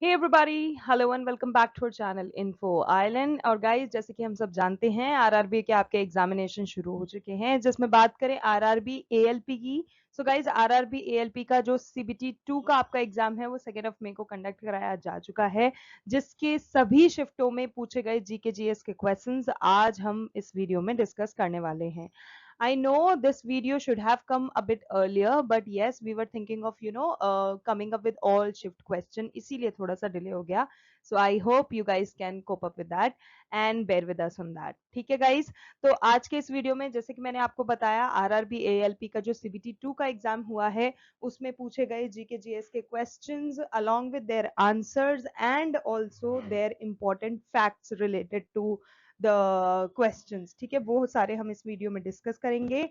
Hey everybody, hello and welcome back to our channel Info Island. और guys, जैसे कि हम सब जानते हैं आरआरबी के आपके एग्जामिनेशन शुरू हो चुके हैं, जिसमें बात करें आरआरबी एएलपी की। सो गाइस, आरआरबी एएलपी का जो सीबीटी 2 का आपका एग्जाम है वो 2 मई को कंडक्ट कराया जा चुका है, जिसके सभी शिफ्टों में पूछे गए जीके जीएस के क्वेश्चंस आज हम इस वीडियो में डिस्कस करने वाले हैं। I know this video should have come a bit earlier, but yes, we were thinking of coming up with all shift question. इसीलिए थोड़ा सा delay हो गया. So I hope you guys can cope up with that and bear with us on that. ठीक है guys. तो आज के इस वीडियो में जैसे कि मैंने आपको बताया आरआरबी एएलपी का जो सीबीटी 2 का एग्जाम हुआ है उसमें पूछे गए जीके जीएस के questions along with their answers and also their important facts related to the questions. ठीक है, वो सारे हम इस वीडियो में डिस्कस करेंगे।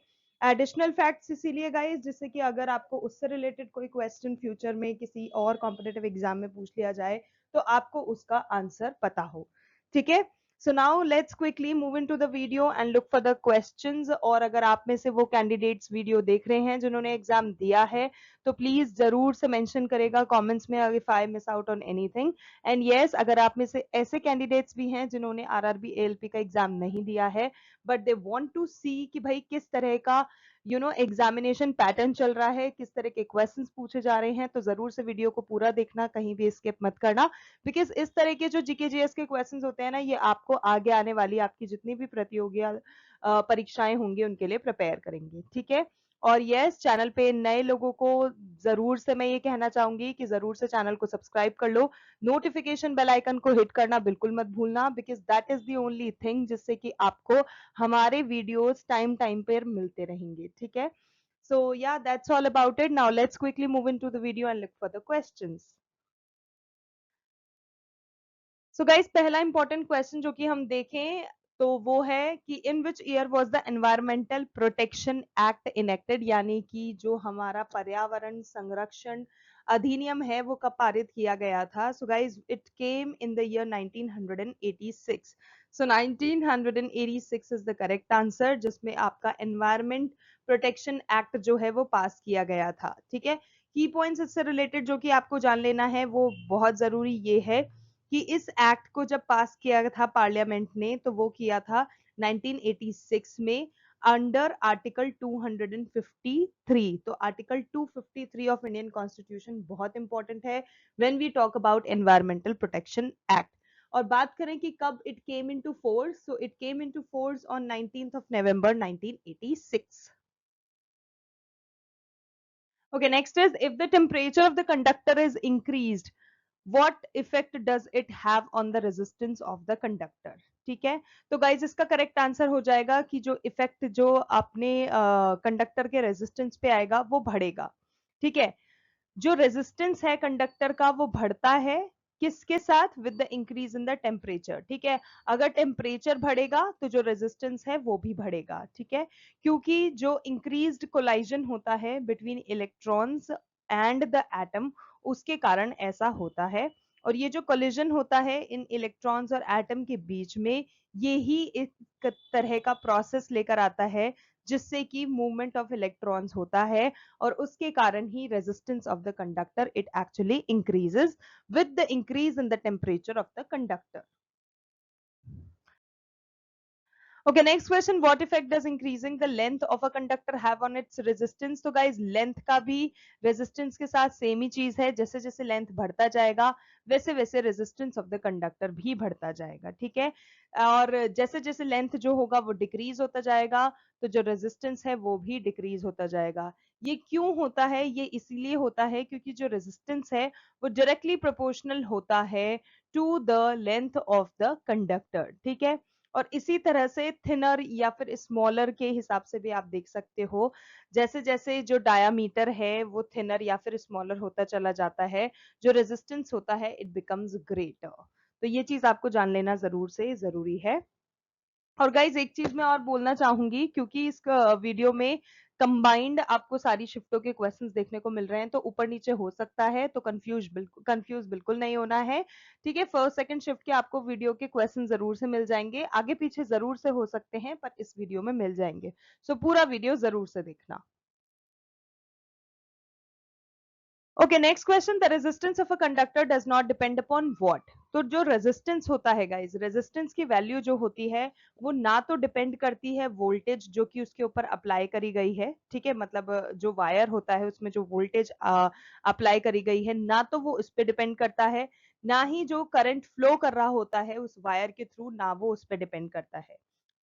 एडिशनल फैक्ट्स इसीलिए गाइस, जिससे कि अगर आपको उससे रिलेटेड कोई क्वेश्चन फ्यूचर में किसी और कॉम्पिटिटिव एग्जाम में पूछ लिया जाए तो आपको उसका आंसर पता हो। ठीक है, so now let's quickly move into the video and look for the questions. और अगर आप में से वो कैंडिडेट्स वीडियो देख रहे हैं जिन्होंने एग्जाम दिया है तो प्लीज जरूर से मेंशन करेगा कमेंट्स में if I miss out on anything. And yes, अगर आप में से ऐसे कैंडिडेट्स भी हैं जिन्होंने आरआरबी एएलपी का एग्जाम नहीं दिया है बट दे वांट टू सी कि भाई किस तरह का एग्जामिनेशन पैटर्न चल रहा है, किस तरह के क्वेश्चंस पूछे जा रहे हैं, तो जरूर से वीडियो को पूरा देखना, कहीं भी स्किप मत करना। बिकॉज इस तरह के जो जीके जीएस के क्वेश्चंस होते हैं ना, ये आपको आगे आने वाली आपकी जितनी भी प्रतियोगी परीक्षाएं होंगी उनके लिए प्रिपेयर करेंगे। ठीक है, और यस, चैनल पे नए लोगों को जरूर से मैं ये कहना चाहूंगी कि जरूर से चैनल को सब्सक्राइब कर लो, नोटिफिकेशन बेल आइकन को हिट करना बिल्कुल मत भूलना, because that is the only thing जिससे कि आपको हमारे वीडियोस टाइम टाइम पर मिलते रहेंगे। ठीक है, सो या that's all about it. Now let's quickly move into the video and look for the questions. So guys, पहला इंपॉर्टेंट क्वेश्चन जो कि हम देखें तो वो है कि in which year was the environmental protection act enacted, यानी कि जो हमारा पर्यावरण संरक्षण अधिनियम है वो कब पारित किया गया था। So guys, it came in the year 1986। So 1986 is the correct answer, जिसमें आपका एनवायरमेंट प्रोटेक्शन एक्ट जो है वो पास किया गया था। ठीक है, की पॉइंट्स इससे रिलेटेड जो कि आपको जान लेना है वो बहुत जरूरी ये है कि इस एक्ट को जब पास किया था पार्लियामेंट ने तो वो किया था 1986 में अंडर आर्टिकल 253। तो आर्टिकल 253 ऑफ इंडियन कॉन्स्टिट्यूशन बहुत इंपॉर्टेंट है when we talk about environmental protection act. और बात करें कि कब it came into force, so it came into force on 19th of November 1986. Okay, next is if the temperature of the conductor is increased, what effect does it have on the resistance of the conductor? ठीक है, तो guys इसका correct answer हो जाएगा कि जो effect जो अपने कंडक्टर के रेजिस्टेंस पे आएगा वो बढ़ेगा। ठीक है, जो रेजिस्टेंस है कंडक्टर का वो बढ़ता है किसके साथ? With the increase in the temperature. ठीक है, अगर टेम्परेचर बढ़ेगा तो जो रेजिस्टेंस है वो भी बढ़ेगा। ठीक है, क्योंकि जो इंक्रीज्ड कोलाइजन होता है between electrons and the atom, उसके कारण ऐसा होता है। और ये जो कोलिजन होता है इन इलेक्ट्रॉन्स और एटम के बीच में, ये ही एक तरह का प्रोसेस लेकर आता है जिससे कि मूवमेंट ऑफ इलेक्ट्रॉन्स होता है, और उसके कारण ही resistance of the conductor it actually increases with the increase in the temperature of the conductor. Okay, next question, what effect does increasing the length of a conductor have on its resistance? तो guys, length का भी resistance के साथ same ही चीज है, जैसे जैसे length बढ़ता जाएगा वैसे वैसे resistance of the conductor भी बढ़ता जाएगा। ठीक है, और जैसे जैसे length जो होगा वो decrease होता जाएगा तो जो resistance है वो भी decrease होता जाएगा। ये क्यों होता है? ये इसीलिए होता है क्योंकि जो resistance है वो directly proportional होता है to the length of the conductor। ठीक है, और इसी तरह से थिनर या फिर स्मॉलर के हिसाब से भी आप देख सकते हो, जैसे जैसे जो डायामीटर है वो थिनर या फिर स्मॉलर होता चला जाता है, जो रेजिस्टेंस होता है इट बिकम्स ग्रेटर। तो ये चीज आपको जान लेना जरूर से जरूरी है। और गाइज एक चीज मैं और बोलना चाहूंगी, क्योंकि इस वीडियो में कंबाइंड आपको सारी शिफ्टों के क्वेश्चंस देखने को मिल रहे हैं तो ऊपर नीचे हो सकता है, तो कंफ्यूज बिल्कुल नहीं होना है। ठीक है, फर्स्ट सेकंड शिफ्ट के आपको वीडियो के क्वेश्चन जरूर से मिल जाएंगे, आगे पीछे जरूर से हो सकते हैं पर इस वीडियो में मिल जाएंगे। सो पूरा वीडियो जरूर से देखना। Okay, next question, the resistance of a conductor does not depend upon what. तो जो रेजिस्टेंस होता है गाइस, रेजिस्टेंस की वैल्यू जो होती है वो ना तो डिपेंड करती है वोल्टेज जो कि उसके ऊपर अप्लाई करी गई है, ठीक है, मतलब जो वायर होता है उसमें जो वोल्टेज अप्लाई करी गई है ना तो वो उस पर डिपेंड करता है, ना ही जो करंट फ्लो कर रहा होता है उस वायर के थ्रू ना वो उस पर डिपेंड करता है,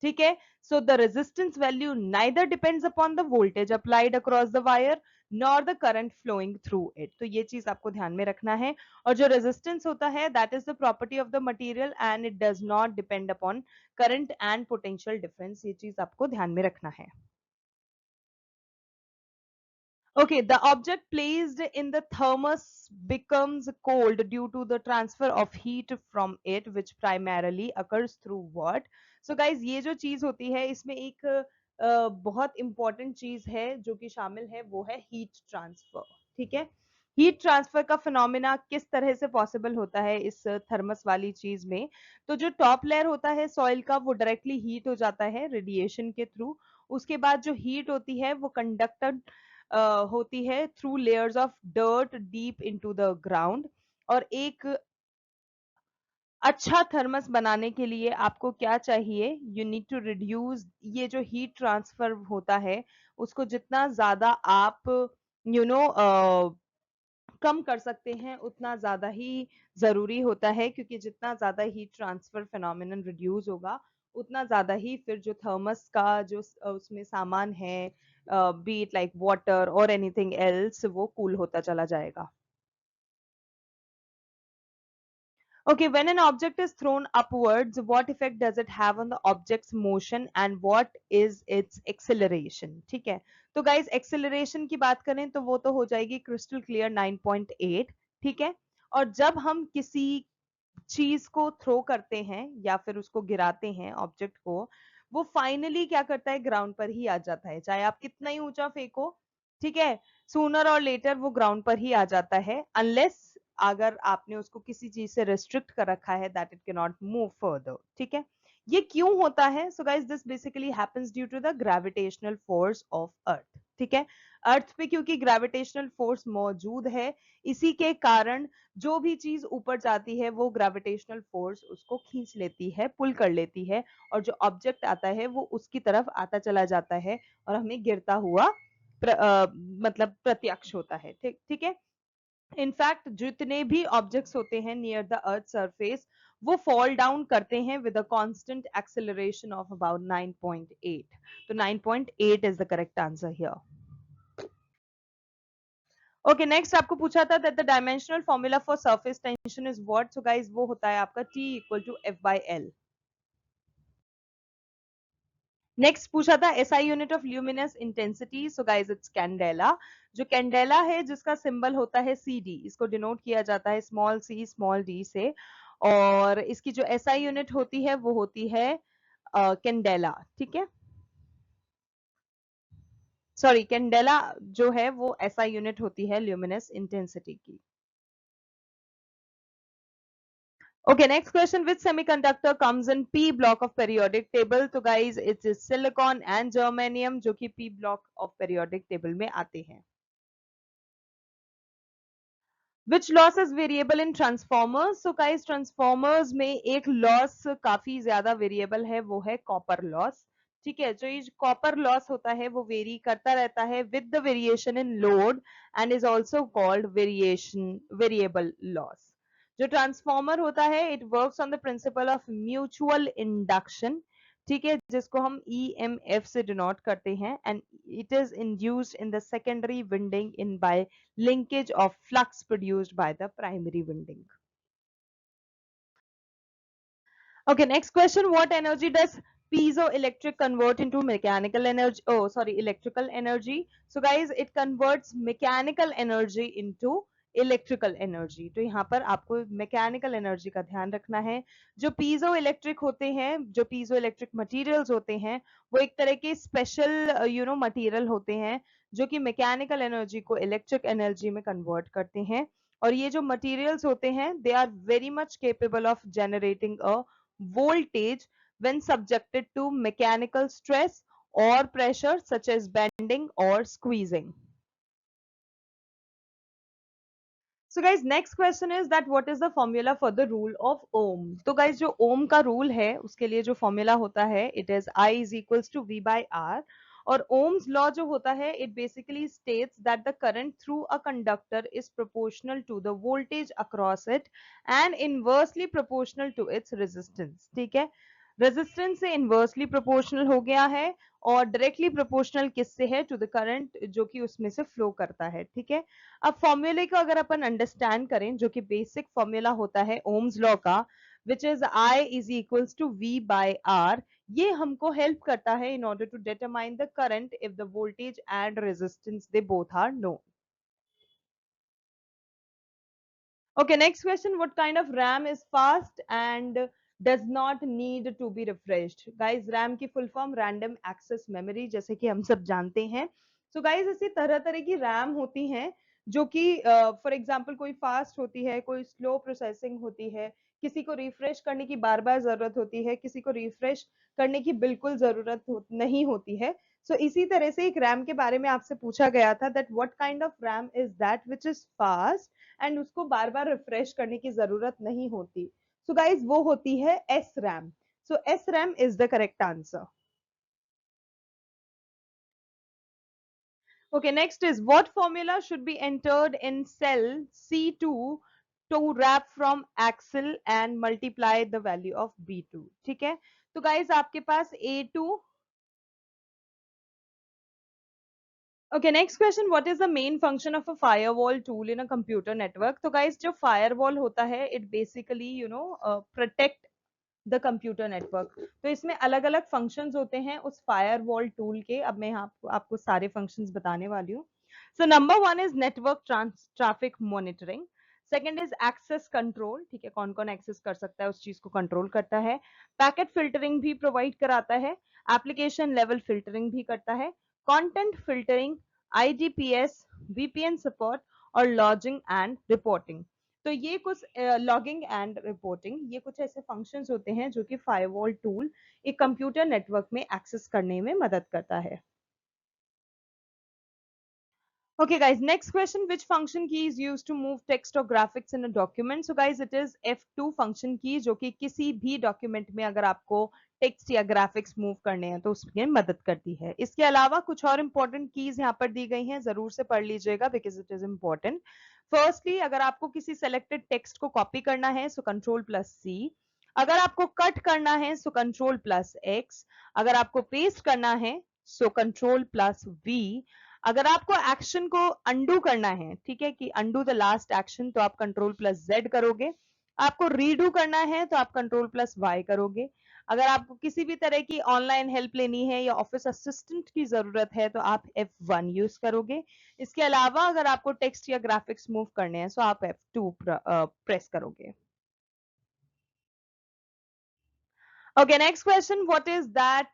ठीक है। So the resistance value neither depends upon the voltage applied across the wire nor the current flowing through it. तो ये चीज आपको ध्यान में रखना है। और जो रेजिस्टेंस होता है that is the property of the material and it does not depend upon current and potential difference, ये चीज आपको ध्यान में रखना है। Okay, the object placed in the thermos becomes cold due to the transfer of heat from it, which primarily occurs through what? So guys, ये जो चीज होती है इसमें एक बहुत इंपॉर्टेंट चीज है जो कि शामिल है, वो है हीट ट्रांसफर, ठीक है। हीट ट्रांसफर का फिनोमिना किस तरह से पॉसिबल होता है इस थर्मस वाली चीज में? तो जो टॉप लेयर होता है सॉइल का वो डायरेक्टली हीट हो जाता है रेडिएशन के थ्रू। उसके बाद जो हीट होती है वो कंडक्टर होती है through layers of dirt deep into the ground. और एक अच्छा थर्मस बनाने के लिए आपको क्या चाहिए? यू नीड टू रिड्यूस ये जो हीट ट्रांसफर होता है उसको जितना ज्यादा आप यू नो कम कर सकते हैं उतना ज्यादा ही जरूरी होता है, क्योंकि जितना ज्यादा हीट ट्रांसफर फिनोमिनन रिड्यूस होगा उतना ज्यादा ही फिर जो थर्मस का जो उसमें सामान है, बी इट लाइक वाटर और एनीथिंग एल्स, वो कूल होता चला जाएगा। Okay, when an object is thrown upwards, what effect does it have on the object's motion and what is its acceleration? ठीक है, तो guys acceleration की बात करें तो वो तो हो जाएगी crystal clear 9.8, ठीक है। और जब हम किसी चीज को थ्रो करते हैं या फिर उसको गिराते हैं ऑब्जेक्ट को, वो फाइनली क्या करता है? ग्राउंड पर ही आ जाता है, चाहे आप कितना ही ऊंचा फेंको, ठीक है, सूनर और लेटर वो ग्राउंड पर ही आ जाता है, अनलेस अगर आपने उसको किसी चीज से रेस्ट्रिक्ट कर रखा है that it can not move further, ठीक है। ये क्यों होता है? So guys this basically happens due to the gravitational force of earth, ठीक है। अर्थ पे क्योंकि ग्रेविटेशनल फोर्स मौजूद है, इसी के कारण जो भी चीज ऊपर जाती है वो ग्रेविटेशनल फोर्स उसको खींच लेती है, पुल कर लेती है, और जो ऑब्जेक्ट आता है वो उसकी तरफ आता चला जाता है और हमें गिरता हुआ मतलब प्रत्यक्ष होता है, ठीक ठीक है। इनफैक्ट जितने भी ऑब्जेक्ट्स होते हैं नियर द अर्थ सरफेस वो फॉल डाउन करते हैं with a constant acceleration of about 9.8। तो 9.8 is the correct answer here. Okay, next आपको पूछा था that the dimensional formula for surface tension is what? So guys वो होता है आपका T equal to F/L। Next पूछा था SI unit of luminous intensity, so guys it's candela. जो कैंडेला है जिसका सिंबल होता है CD, इसको डिनोट किया जाता है स्मॉल c स्मॉल d से, और इसकी जो SI यूनिट होती है वो होती है कैंडेला, ठीक है। सॉरी, कैंडेला जो है वो SI यूनिट होती है ल्यूमिनस इंटेंसिटी की। Okay, next question. Which semiconductor comes in P block of periodic table? तो guys, it is silicon and germanium जो कि P block of periodic table में आते हैं। Which loss is variable in transformers? So guys, transformers में एक loss काफी ज्यादा variable है, वो है copper loss, ठीक है। जो ये copper loss होता है वो vary करता रहता है with the variation in load and is also called variable loss। जो ट्रांसफॉर्मर होता है it works on the principle of mutual induction, ठीक है, जिसको हम EMF से डिनोट करते हैं, and it is induced in the secondary winding in by linkage of flux produced by the primary winding. Okay, next question. What energy does piezoelectric convert into mechanical energy? Oh, sorry, electrical energy. So guys, it converts mechanical energy into electrical energy. तो यहाँ पर आपको mechanical energy का ध्यान रखना है। जो piezo electric होते हैं, जो पीजो इलेक्ट्रिक मटेरियल्स होते हैं, वो एक तरह के स्पेशल मटेरियल होते हैं जो कि मैकेनिकल एनर्जी को इलेक्ट्रिक एनर्जी में कन्वर्ट करते हैं। और ये जो मटेरियल्स होते हैं they are very much capable of generating a voltage when subjected to mechanical stress or pressure such as bending or squeezing. So guys next question is that what is the formula for the rule of Ohm. तो guys जो ओम का rule है उसके लिए जो formula होता है it is I is equals to V by R. और ओम्स लॉ जो होता है it basically states that the current through a conductor is proportional to the voltage across it and inversely proportional to its resistance. ठीक है, resistance से inversely proportional हो गया है और डायरेक्टली प्रोपोर्शनल किससे है, टू द करंट जो कि उसमें से फ्लो करता है। ठीक है, अब फॉर्मूले को अगर अपन अंडरस्टैंड करें जो कि बेसिक फॉर्मूला होता है ओम्स लॉ का which is I is equals to V by R, ये हमको हेल्प करता है in order to determine the current if the voltage and resistance they both are known. Okay, next question. What kind of RAM is fast and does not need to be refreshed? Guys, RAM की full form random access memory जैसे कि हम सब जानते हैं. So guys, ऐसी तरह तरह की RAM होती हैं जो कि फॉर एग्जाम्पल कोई फास्ट होती है, कोई स्लो प्रोसेसिंग होती है, किसी को रिफ्रेश करने की बार बार जरूरत होती है, किसी को रिफ्रेश करने की बिल्कुल नहीं होती है. सो इसी तरह से एक रैम के बारे में आपसे पूछा गया था that what kind of RAM is that which is fast and उसको बार बार रिफ्रेश करने की जरूरत नहीं होती. सो गाइज वो होती है S RAM. So S RAM is the correct answer. Okay, next is what formula should be entered in cell C2 to wrap from axle and multiply the value of B2. ठीक है, तो guys आपके पास A2. Okay, next question. What is the main function of a firewall tool in a computer network? तो guys जो firewall होता है it basically protect the computer network. तो इसमें अलग अलग फंक्शंस होते हैं उस फायर वॉल टूल के. अब मैं आपको सारे फंक्शंस बताने वाली हूँ. So number one is network traffic monitoring. Second is access control. ठीक है, कौन कौन एक्सेस कर सकता है उस चीज को कंट्रोल करता है. पैकेट फिल्टरिंग भी प्रोवाइड कराता है. एप्लीकेशन लेवल फिल्टरिंग भी करता है. कंटेंट फिल्टरिंग, आईडीपीएस, वीपीएन सपोर्ट और लॉजिंग एंड रिपोर्टिंग. तो ये कुछ लॉगिंग एंड रिपोर्टिंग, ये कुछ ऐसे फंक्शंस होते हैं जो कि फायरवॉल टूल एक कंप्यूटर नेटवर्क में एक्सेस करने में मदद करता है. Okay guys, next question. Which function key is used to move text or graphics in a document? So guys, it is F2 function key जो कि किसी भी डॉक्यूमेंट में अगर आपको टेक्स्ट या ग्राफिक्स मूव करने हैं तो उसमें मदद करती है. इसके अलावा कुछ और इंपॉर्टेंट कीज यहाँ पर दी गई हैं, जरूर से पढ़ लीजिएगा because it is important. Firstly अगर आपको किसी सेलेक्टेड टेक्स्ट को कॉपी करना है सो कंट्रोल प्लस सी. अगर आपको कट करना है सो कंट्रोल प्लस एक्स. अगर आपको पेस्ट करना है सो कंट्रोल प्लस वी. अगर आपको एक्शन को अंडू करना है, ठीक है, कि अंडू द लास्ट एक्शन, तो आप कंट्रोल प्लस जेड करोगे. आपको रीडू करना है तो आप कंट्रोल प्लस वाई करोगे. अगर आपको किसी भी तरह की ऑनलाइन हेल्प लेनी है या ऑफिस असिस्टेंट की जरूरत है तो आप F1 यूज करोगे. इसके अलावा अगर आपको टेक्स्ट या ग्राफिक्स मूव करने हैं तो आप F2 प्रेस करोगे. Okay, next question. What is that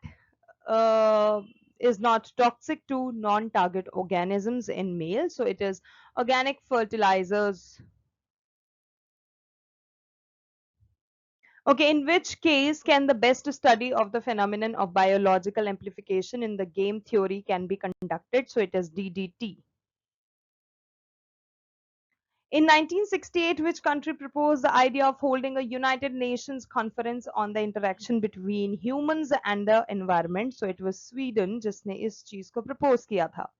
uh, is not toxic to non-target organisms in males? So it is organic fertilizers. Okay, in which case can the best study of the phenomenon of biological amplification in the game theory can be conducted? So it is DDT. In 1968, which country proposed the idea of holding a United Nations conference on the interaction between humans and the environment? So it was Sweden जिसने इस चीज को propose किया था.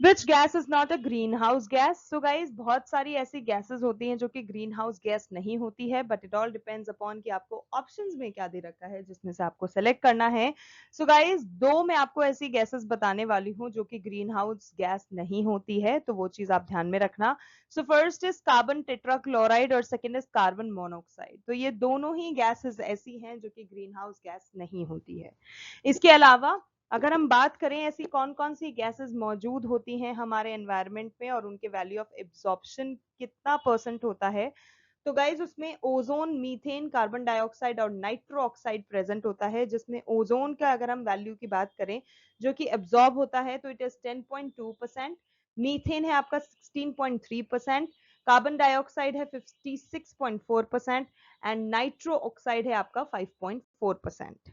Which gas is not a greenhouse gas? So guys, बहुत सारी ऐसी gases होती हैं जो कि greenhouse gas नहीं होती है, but it all depends upon कि आपको options में क्या दे रखा है जिसमें से आपको select करना है. So guys, दो मैं आपको ऐसी gases बताने वाली हूँ जो कि greenhouse gas नहीं होती है, तो वो चीज आप ध्यान में रखना. So first is carbon tetrachloride और second is carbon monoxide. तो ये दोनों ही gases ऐसी हैं जो कि greenhouse gas नहीं होती है. इसके अलावा अगर हम बात करें ऐसी कौन कौन सी गैसेस मौजूद होती हैं हमारे एनवायरनमेंट में और उनके वैल्यू ऑफ एब्जॉर्प्शन कितना परसेंट होता है, तो गाइज उसमें ओजोन, मीथेन, कार्बन डाइऑक्साइड और नाइट्रो ऑक्साइड प्रेजेंट होता है. जिसमें ओजोन का अगर हम वैल्यू की बात करें जो कि एब्जॉर्ब होता है तो इट इज 10.2%. मीथेन है आपका 16.3%. कार्बन डाइऑक्साइड है 56.4% एंड नाइट्रो ऑक्साइड है आपका 5.4%.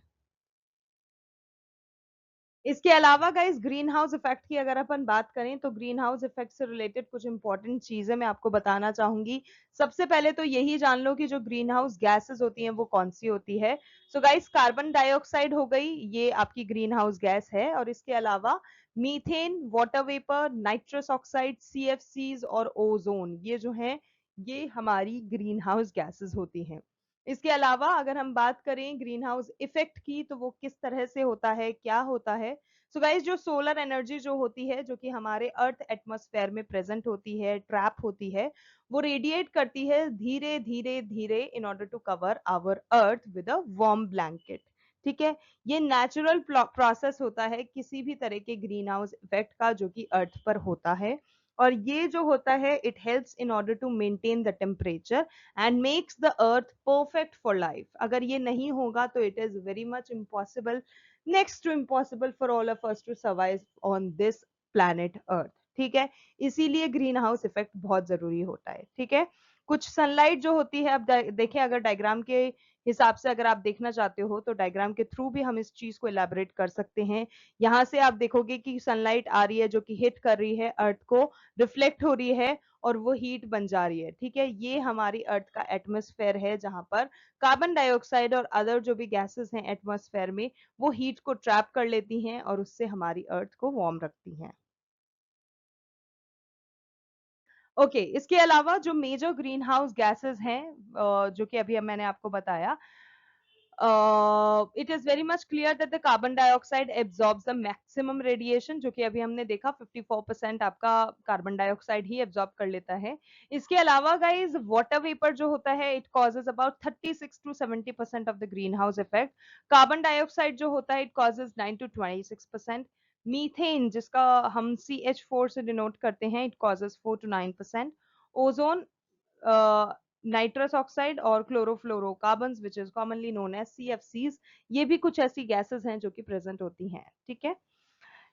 इसके अलावा गाइस ग्रीन हाउस इफेक्ट की अगर अपन बात करें तो ग्रीन हाउस इफेक्ट से रिलेटेड कुछ इंपॉर्टेंट चीजें मैं आपको बताना चाहूंगी। सबसे पहले तो यही जान लो कि जो ग्रीन हाउस गैसेस होती हैं वो कौन सी होती है। सो गाइस कार्बन डाइऑक्साइड हो गई, ये आपकी ग्रीन हाउस गैस है। और इसके अलावा methane, water vapour, nitrous oxide, CFCs और ओजोन, ये जो है ये हमारी ग्रीन हाउस गैसेस होती हैं। इसके अलावा अगर हम बात करें ग्रीन हाउस इफेक्ट की तो वो किस तरह से होता है, क्या होता है। सो गाइस जो सोलर एनर्जी जो होती है, जो कि हमारे अर्थ एटमॉस्फेयर में प्रेजेंट होती है, ट्रैप होती है, वो रेडिएट करती है धीरे धीरे धीरे in order to cover our earth with a warm blanket. ठीक है, ये नेचुरल प्रोसेस होता है किसी भी तरह के ग्रीन हाउस इफेक्ट का जो कि अर्थ पर होता है। और ये जो होता है it helps in order to maintain the temperature and makes the earth perfect for life. अगर ये नहीं होगा तो it is very much impossible, next to impossible for all of us to survive on this planet Earth. ठीक है, इसीलिए green house effect बहुत जरूरी होता है। ठीक है, कुछ सनलाइट जो होती है, अब देखें अगर डायग्राम के हिसाब से अगर आप देखना चाहते हो तो डायग्राम के थ्रू भी हम इस चीज को इलेबोरेट कर सकते हैं। यहाँ से आप देखोगे कि सनलाइट आ रही है जो कि हिट कर रही है अर्थ को, रिफ्लेक्ट हो रही है और वो हीट बन जा रही है। ठीक है, ये हमारी अर्थ का एटमॉस्फेयर है जहां पर कार्बन डाइऑक्साइड और अदर जो भी गैसेस हैं एटमॉस्फेयर में वो हीट को ट्रैप कर लेती हैं और उससे हमारी अर्थ को वार्म रखती हैं। ओके, इसके अलावा जो मेजर ग्रीन हाउस गैसेस हैं जो कि अभी मैंने आपको बताया, it is very much clear that the carbon dioxide absorbs the maximum radiation, जो कि अभी हमने देखा 54% आपका कार्बन डाइऑक्साइड ही एब्जॉर्ब कर लेता है। इसके अलावा गाइज वाटर वेपर जो होता है it causes about 36 to 70% of the green house effect. Carbon dioxide जो होता है इट कॉजेज 9 to 26%। मीथेन जिसका हम CH4 से डिनोट करते हैं it causes 4 to 9%। Ozone, nitrous oxide और chlorofluorocarbons which is commonly known as CFCs, ये भी कुछ ऐसी गैसेस हैं जो कि प्रेजेंट होती हैं। ठीक है,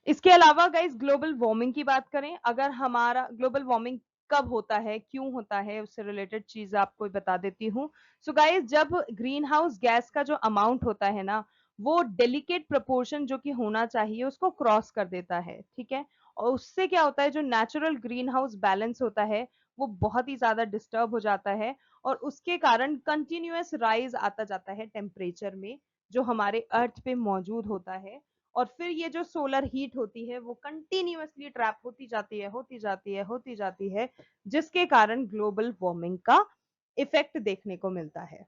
इसके अलावा गाइस ग्लोबल वार्मिंग की बात करें, अगर हमारा ग्लोबल वार्मिंग कब होता है, क्यों होता है, उससे रिलेटेड चीज आपको बता देती हूँ। सो गाइस जब ग्रीन हाउस गैस का जो अमाउंट होता है ना वो डेलिकेट प्रोपोर्शन जो कि होना चाहिए उसको क्रॉस कर देता है। ठीक है, और उससे क्या होता है जो नेचुरल ग्रीन हाउस बैलेंस होता है वो बहुत ही ज्यादा डिस्टर्ब हो जाता है और उसके कारण कंटिन्यूअस राइज आता जाता है टेम्परेचर में जो हमारे अर्थ पे मौजूद होता है। और फिर ये जो सोलर हीट होती है वो कंटिन्यूअसली ट्रैप होती जाती है, होती जाती है, होती जाती है, जिसके कारण ग्लोबल वार्मिंग का इफेक्ट देखने को मिलता है।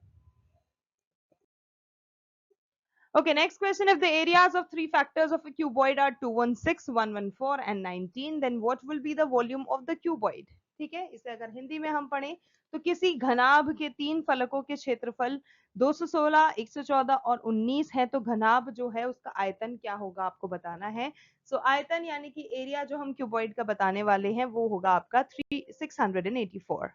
Okay, next question. If the areas of three factors of a cuboid are 216, 114 and 19, then what will be the volume of the cuboid? ठीक है, इसे अगर हिंदी में हम पढ़ें तो किसी घनाभ के तीन फलकों के क्षेत्रफल 216, 114 और 19 है तो घनाभ जो है उसका आयतन क्या होगा आपको बताना है। सो आयतन यानी कि एरिया जो हम क्यूबॉइड का बताने वाले हैं वो होगा आपका 684।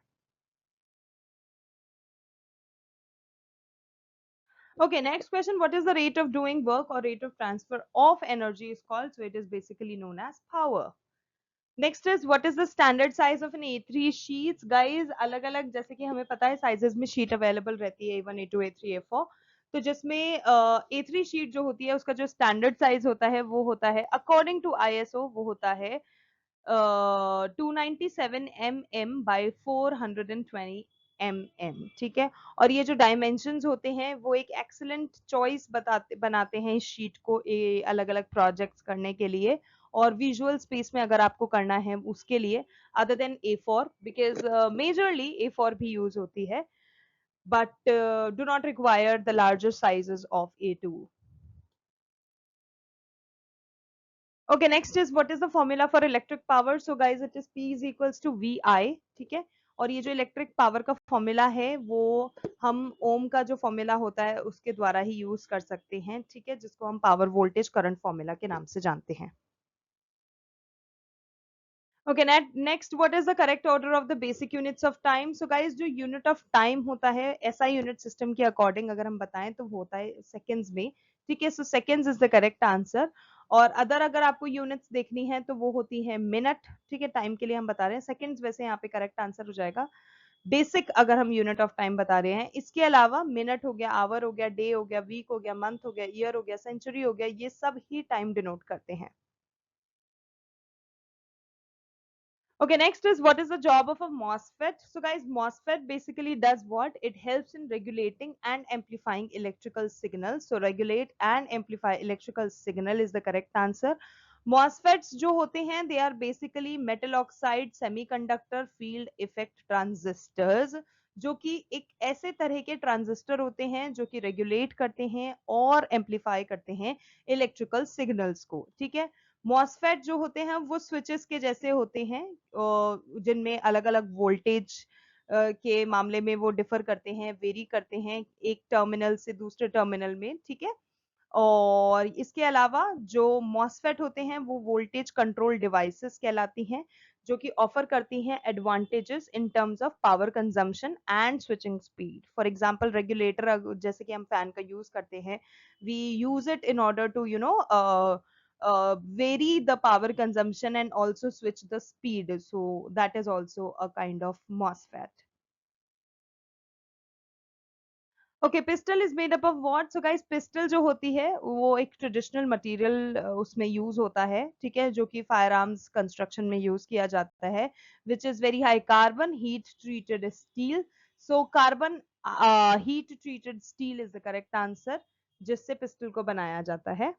Okay, next question. What is the rate of doing work or rate of transfer of energy is called? So it is basically known as power. Next is what is the standard size of an A3 sheets? Guys, अलग अलग जैसे कि हमें पता है sizes में sheet available रहती है A1, A2, A3, A4। तो जिसमें A3 sheet जो होती है उसका जो standard size होता है वो होता है according to ISO वो होता है 297 mm by 420 mm। ठीक है, और ये जो डायमेंशंस होते हैं वो एक एक्सीलेंट चॉइस बनाते हैं इस शीट को अलग अलग प्रोजेक्ट्स करने के लिए और विजुअल स्पेस में अगर आपको करना है उसके लिए, other than A4 because majorly A4 भी यूज होती है but do not require the larger sizes of A2। Okay, next is what is the formula for electric power? So guys, it is P is equals to VI। ठीक है, और ये जो electric power का formula है वो हम ओम का जो फॉर्मूला होता है उसके द्वारा ही यूज कर सकते हैं। ठीक है, जिसको हम पावर वोल्टेज करंट फॉर्मूला के नाम से जानते हैं। Okay, next what is the correct order of the basic units of time? So guys जो unit of time होता है SI unit system के according अगर हम बताएं तो होता है seconds में। ठीक है, so seconds is the correct answer। और अदर अगर आपको यूनिट्स देखनी है तो वो होती है मिनट। ठीक है, टाइम के लिए हम बता रहे हैं, सेकंड्स वैसे यहाँ पे करेक्ट आंसर हो जाएगा। बेसिक अगर हम यूनिट ऑफ टाइम बता रहे हैं। इसके अलावा मिनट हो गया, आवर हो गया, डे हो गया, वीक हो गया, मंथ हो गया, ईयर हो गया, सेंचुरी हो गया, ये सब ही टाइम डिनोट करते हैं। Okay, next is what is the job of a MOSFET? So guys, MOSFET basically does what? It helps in regulating and amplifying electrical signals. So regulate and amplify electrical signal is the correct answer. MOSFETs जो होते हैं, they are basically metal oxide semiconductor field effect transistors, जो कि एक ऐसे तरह के transistor होते हैं जो कि रेगुलेट करते हैं और एम्पलीफाई करते हैं इलेक्ट्रिकल सिग्नल्स को। ठीक है, मॉसफेट जो होते हैं वो स्विचेस के जैसे होते हैं, जिनमें अलग अलग वोल्टेज के मामले में वो डिफर करते हैं, वेरी करते हैं एक टर्मिनल से दूसरे टर्मिनल में। ठीक है, और इसके अलावा जो मॉसफेट होते हैं वो वोल्टेज कंट्रोल डिवाइसेस कहलाती हैं, जो कि ऑफर करती हैं advantages in terms of power consumption and switching speed. For example regulator, जैसे कि हम फैन का यूज करते हैं, we use it in order to vary the power consumption and also switch the speed, so that is also a kind of MOSFET. Okay, pistil is made up of what? So guys, pistol जो होती है वो एक traditional material उसमें use होता है, ठीक है, जो कि फायर आर्म्स कंस्ट्रक्शन में यूज किया जाता है, which is very high carbon heat treated steel. So carbon heat treated steel is the correct answer, जिससे पिस्टल को बनाया जाता है।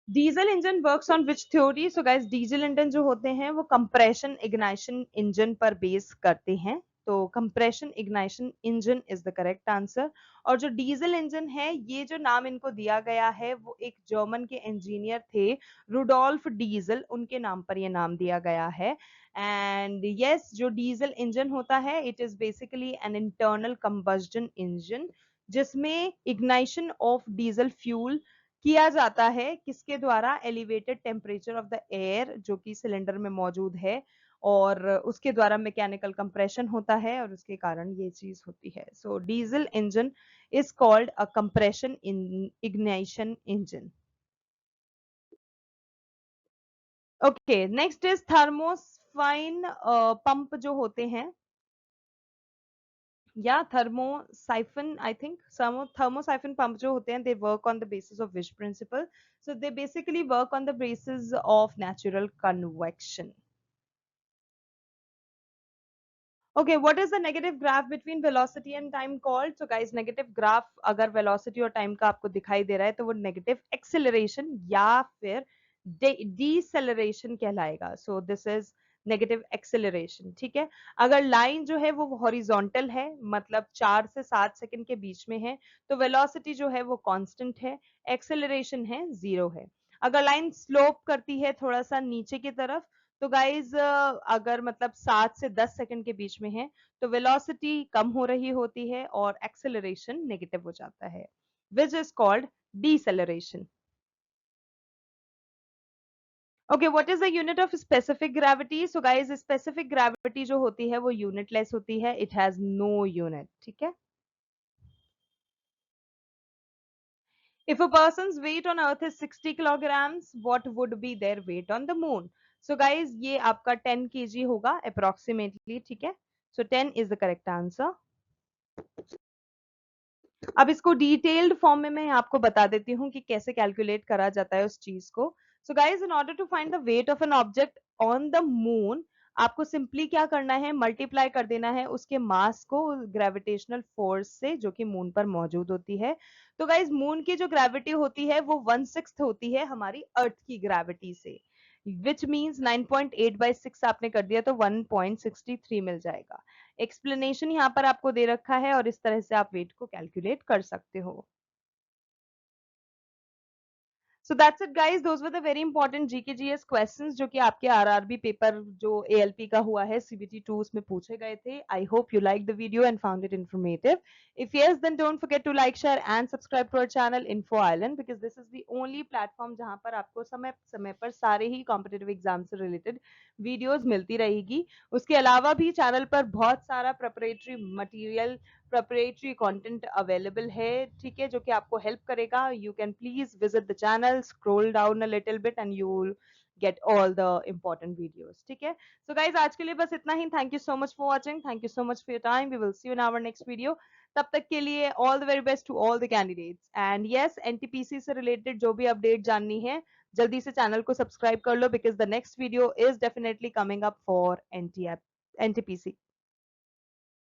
Diesel engine works on which theory? So guys, diesel engine जो होते हैं वो कंप्रेशन इग्नाइशन इंजन पर बेस करते हैं, तो compression ignition engine is the correct answer. और जो डीजल इंजन है, ये जो नाम इनको दिया गया है वो एक जर्मन के इंजीनियर थे, रुडोल्फ डीजल, उनके नाम पर ये नाम दिया गया है। एंड यस, जो डीजल इंजन होता है it is basically an internal combustion engine, जिसमें इग्नाइशन ऑफ डीजल फ्यूल किया जाता है, किसके द्वारा? Elevated temperature of the air जो कि सिलेंडर में मौजूद है, और उसके द्वारा मैकेनिकल कंप्रेशन होता है और उसके कारण ये चीज होती है। So diesel engine is called a compression ignition engine. Okay, next is thermosiphon pump जो होते हैं, या thermosiphon, I think thermosiphon pump जो होते हैं, they work on the basis of which principle? So they basically work on the basis of natural convection. Okay, what is the negative graph between velocity and time called? So guys, negative graph अगर velocity और time का आपको दिखाई दे रहा है तो वो negative acceleration या फिर deceleration कहलाएगा। So this is negative acceleration. ठीक है, अगर लाइन जो है वो हॉरिजॉन्टल है, मतलब 4 से 7 सेकंड के बीच में है, तो वेलोसिटी जो है वो कांस्टेंट है, एक्सेलरेशन है 0 है। अगर लाइन स्लोप करती है थोड़ा सा नीचे की तरफ, तो गाइज अगर मतलब 7 से 10 सेकंड के बीच में है, तो वेलोसिटी कम हो रही होती है और एक्सेलरेशन नेगेटिव हो जाता है, which is called deceleration. Okay, what is the unit of specific gravity? So guys, specific gravity जो होती है वो यूनिटलेस होती है, इट हैज नो यूनिट। ठीक है, if a person's weight on earth is 60 kilograms, what would be their weight on the moon? So guys, ये आपका 10 kg होगा approximately। ठीक है, so 10 is the correct answer। अब इसको डिटेल्ड फॉर्म में मैं आपको बता देती हूँ कि कैसे कैलकुलेट करा जाता है उस चीज को। So guys, in order to find the weight of an object on the moon, आपको सिंपली क्या करना है? मल्टीप्लाई कर देना है उसके मास को ग्रेविटेशनल फोर्स से जो कि मून पर मौजूद होती है। तो गाइज, मून की जो ग्रेविटी होती है वो 1/6 होती है हमारी अर्थ की ग्रेविटी से, विच मीन्स 9.8/6 आपने कर दिया तो 1.63 मिल जाएगा। एक्सप्लेनेशन यहाँ पर आपको दे रखा है और इस तरह से आप वेट को कैलकुलेट कर सकते हो। So that's it guys, those were the very important GK GS questions जो कि आपके आरआरबी पेपर जो एएलपी का हुआ है सीबीटी 2 उसमें पूछे गए थे। I hope you like the video and found it informative. If yes, then don't forget to like, share and subscribe to our channel Info Island, because this is the only platform जहां पर आपको समय समय पर सारे ही competitive exam से related videos मिलती रहेगी। उसके अलावा भी चैनल पर बहुत सारा preparatory material, preparatory content available है, ठीक है, जो कि आपको हेल्प करेगा। You can please visit the channel, scroll down a little bit and you get all the important videos. ठीक है? So guys, आज के लिए बस इतना ही. Thank you so much for watching. Thank you so much for your time. We will see you in our next video. तब तक के लिए all the very best to all the candidates. And yes, NTPC से related जो भी update जाननी है, जल्दी से चैनल को सब्सक्राइब कर लो because the next video is definitely coming up for NTPC.